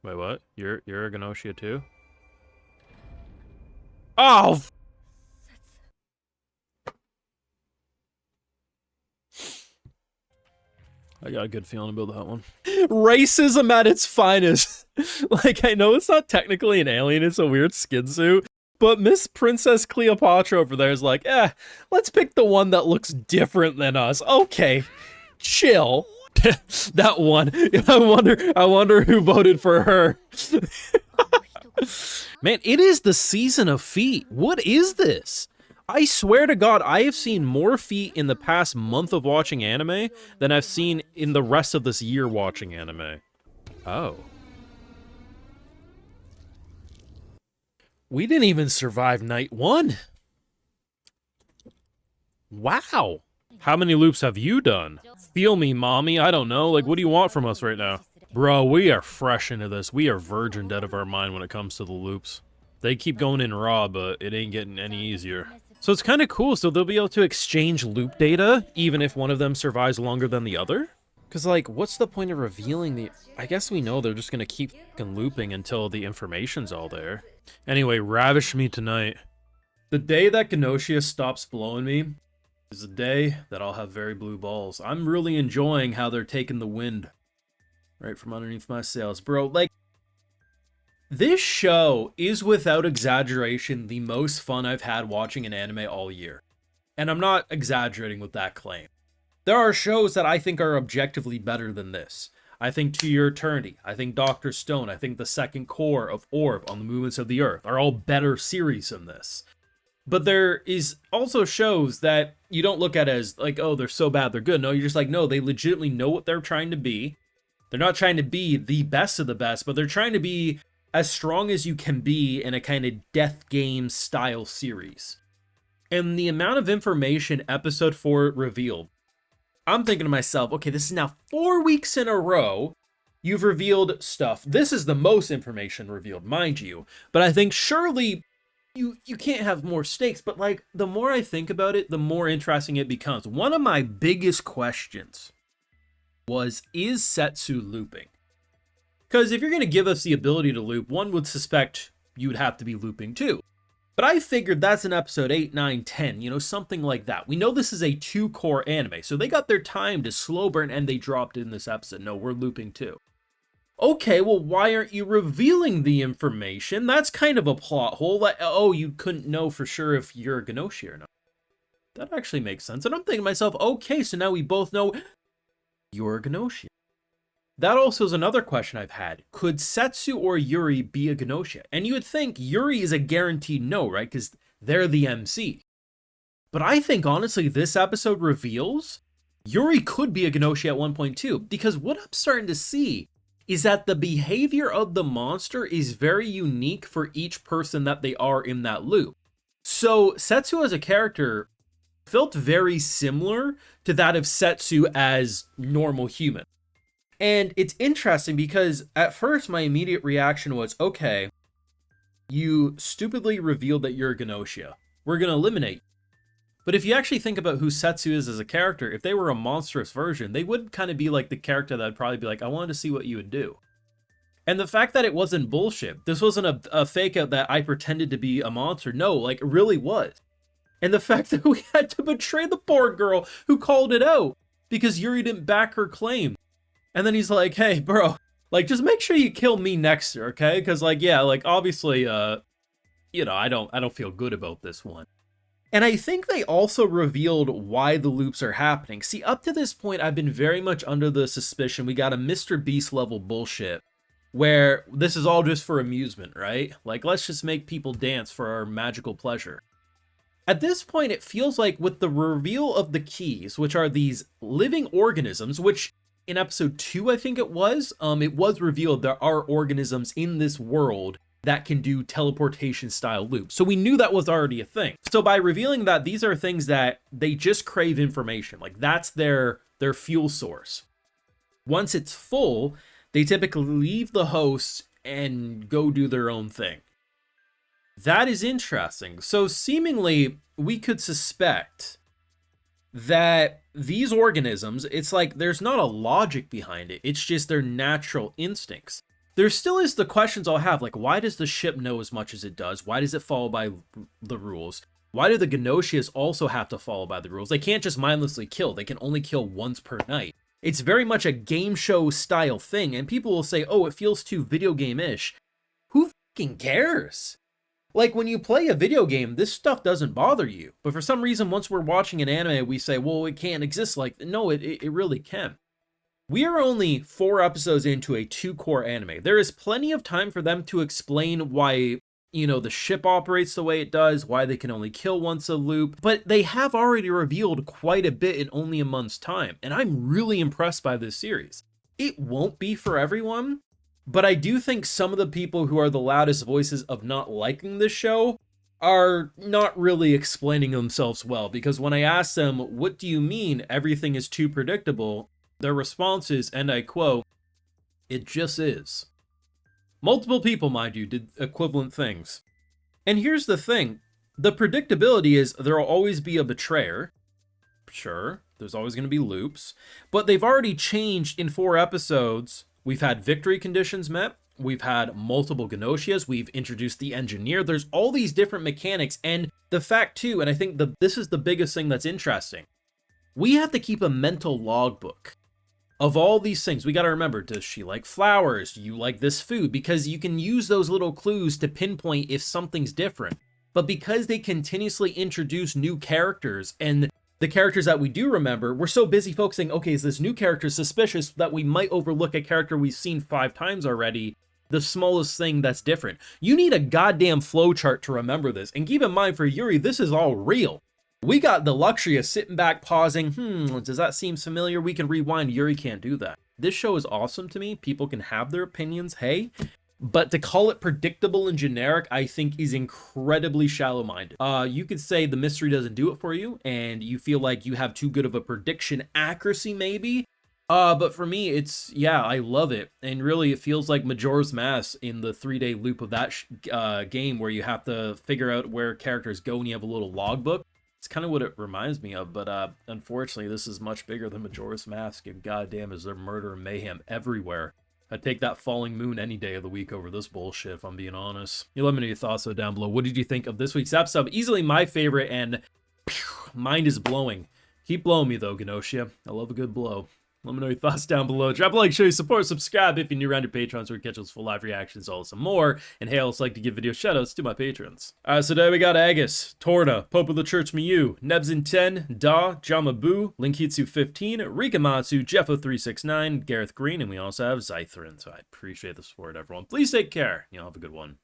Wait, what? You're a Gnosia too? Oh! I got a good feeling about that one. Racism at its finest. Like, I know it's not technically an alien, it's a weird skin suit, but Miss Princess Cleopatra over there is like, let's pick the one that looks different than us. Okay, chill. That one. I wonder who voted for her. Man, it is the season of feet. What is this? I swear to God, I have seen more feet in the past month of watching anime than I've seen in the rest of this year watching anime. Oh. We didn't even survive night 1. Wow. How many loops have you done? Feel me, mommy. I don't know. Like, what do you want from us right now? Bro, we are fresh into this. We are virgin dead of our mind when it comes to the loops. They keep going in raw, but it ain't getting any easier. So it's kind of cool, so they'll be able to exchange loop data, even if one of them survives longer than the other? Because, like, what's the point of revealing the... I guess we know they're just gonna keep looping until the information's all there. Anyway, ravish me tonight. The day that Gnosia stops blowing me is the day that I'll have very blue balls. I'm really enjoying how they're taking the wind right from underneath my sails. Bro, like, this show is without exaggeration the most fun I've had watching an anime all year. And I'm not exaggerating with that claim. There are shows that I think are objectively better than this. I think To Your Eternity, I think Dr. Stone, I think the second core of Orb on the Movements of the Earth are all better series than this. But there is also shows that you don't look at as like, oh, they're so bad, they're good. No, you're just like, no, they legitimately know what they're trying to be. They're not trying to be the best of the best, but they're trying to be as strong as you can be in a kind of death game style series. And the amount of information episode 4 revealed, I'm thinking to myself, okay, this is now 4 weeks in a row you've revealed stuff. This is the most information revealed, mind you, but I think surely you can't have more stakes. But like, the more I think about it, the more interesting it becomes. One of my biggest questions was, is Setsu looping? Because if you're going to give us the ability to loop, one would suspect you would have to be looping too. But I figured that's in episode 8, 9, 10, you know, something like that. We know this is a 2-core anime, so they got their time to slow burn and they dropped in this episode. No, we're looping too. Okay, well, why aren't you revealing the information? That's kind of a plot hole. Like, oh, you couldn't know for sure if you're a Gnosia or not. That actually makes sense. And I'm thinking to myself, okay, so now we both know you're a Gnosia. That also is another question I've had. Could Setsu or Yuri be a Gnosia? And you would think Yuri is a guaranteed no, right? Because they're the MC. But I think, honestly, this episode reveals Yuri could be a Gnosia at one point too. Because what I'm starting to see is that the behavior of the monster is very unique for each person that they are in that loop. So Setsu as a character felt very similar to that of Setsu as normal human. And it's interesting because at first my immediate reaction was, okay, you stupidly revealed that you're a Gnosia. We're going to eliminate you. But if you actually think about who Setsu is as a character, if they were a monstrous version, they would kind of be like the character that would probably be like, I wanted to see what you would do. And the fact that it wasn't bullshit, this wasn't a fake out that I pretended to be a monster. No, like, it really was. And the fact that we had to betray the poor girl who called it out because Yuri didn't back her claim. And then he's like, hey, bro, like, just make sure you kill me next year, okay? Because, like, yeah, like, obviously, you know, I don't feel good about this one. And I think they also revealed why the loops are happening. See, up to this point, I've been very much under the suspicion we got a Mr. Beast level bullshit, where this is all just for amusement, right? Like, let's just make people dance for our magical pleasure. At this point, it feels like with the reveal of the keys, which are these living organisms, which in episode 2, I think it was revealed there are organisms in this world that can do teleportation style loops. So we knew that was already a thing. So by revealing that these are things that they just crave information, like that's their fuel source. Once it's full, they typically leave the host and go do their own thing. That is interesting. So seemingly we could suspect that these organisms, it's like there's not a logic behind it. It's just their natural instincts. there still is the questions I'll have, like, why does the ship know as much as it does? Why does it follow by the rules? Why do the Gnosias also have to follow by the rules? They can't just mindlessly kill. They can only kill once per night. It's very much a game show style thing, and people will say, oh, it feels too video game-ish. Who fucking cares? Like, when you play a video game, this stuff doesn't bother you. But for some reason, once we're watching an anime, we say, well, it can't exist like that. No, it really can. We are only 4 episodes into a 2-core anime. There is plenty of time for them to explain why, you know, the ship operates the way it does, why they can only kill once a loop, but they have already revealed quite a bit in only a month's time, and I'm really impressed by this series. It won't be for everyone, but I do think some of the people who are the loudest voices of not liking this show are not really explaining themselves well, because when I ask them, what do you mean everything is too predictable? Their response is, and I quote, it just is. Multiple people, mind you, did equivalent things. And here's the thing. The predictability is there will always be a betrayer. Sure, there's always going to be loops. But they've already changed in 4 episodes. We've had victory conditions met. We've had multiple Gnosias. We've introduced the engineer. There's all these different mechanics. And the fact, too, and I think this is the biggest thing that's interesting. We have to keep a mental logbook of all these things. We got to remember, does she like flowers? Do you like this food? Because you can use those little clues to pinpoint if something's different. But because they continuously introduce new characters, and the characters that we do remember, we're so busy focusing, okay, is this new character suspicious, that we might overlook a character we've seen 5 times already, the smallest thing that's different. You need a goddamn flowchart to remember this. And keep in mind, for Yuri, this is all real. We got the luxury of sitting back, pausing, does that seem familiar? We can rewind. Yuri can't do that. This show is awesome to me. People can have their opinions, hey, but to call it predictable and generic, I think is incredibly shallow-minded. You could say the mystery doesn't do it for you, and you feel like you have too good of a prediction accuracy, maybe. But for me, it's, yeah, I love it. And really, it feels like Majora's Mask in the 3-day loop of that game, where you have to figure out where characters go and you have a little logbook. It's kind of what it reminds me of, but unfortunately, this is much bigger than Majora's Mask, and goddamn is there murder and mayhem everywhere. I'd take that falling moon any day of the week over this bullshit, if I'm being honest. You let me know your thoughts though down below. What did you think of this week's episode? Easily my favorite, and mind is blowing. Keep blowing me though, Gnosia. I love a good blow. Let me know your thoughts down below. Drop a like, show your support, subscribe if you're new around your Patrons, where we catch those full live reactions, all some more. And hey, I also like to give video shoutouts to my patrons. So today we got Agus, Torna, Pope of the Church Miyu, Nebzin10, Da, Jamabu, Linkitsu15, Rikamatsu, Jeffo369, Gareth Green, and we also have Zythrin. So I appreciate the support, everyone. Please take care. Have a good one.